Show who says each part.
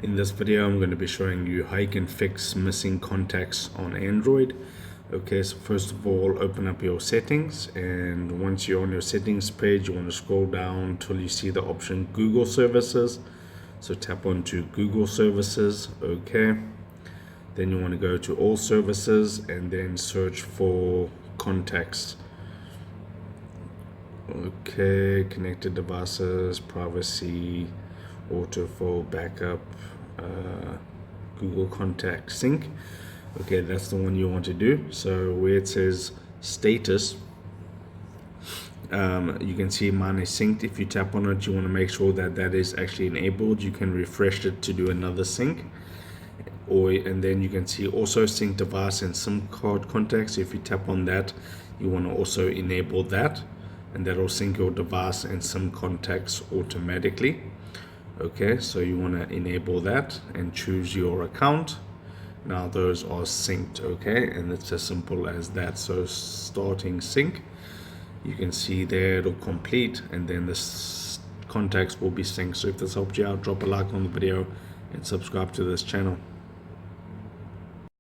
Speaker 1: In this video, I'm going to be showing you how you can fix missing contacts on Android. Okay, so first of all, open up your settings, and once you're on your settings page, you want to scroll down till you see the option Google Services. So tap onto Google Services. Okay, then you want to go to All Services and then search for contacts. Okay, connected devices, privacy, autofill, backup, Google Contact Sync. Okay, that's the one you want to do. So where it says status, you can see mine is synced. If you tap on it, you want to make sure that that is actually enabled. You can refresh it to do another sync, and then you can see also sync device and SIM card contacts. If you tap on that, you want to also enable that, and that will sync your device and SIM contacts automatically. Okay, so you want to enable that and choose your account. Now those are synced. Okay, and it's as simple as that. So starting sync, you can see there it'll complete, and then the contacts will be synced. So if this helped you out, drop a like on the video and subscribe to this channel.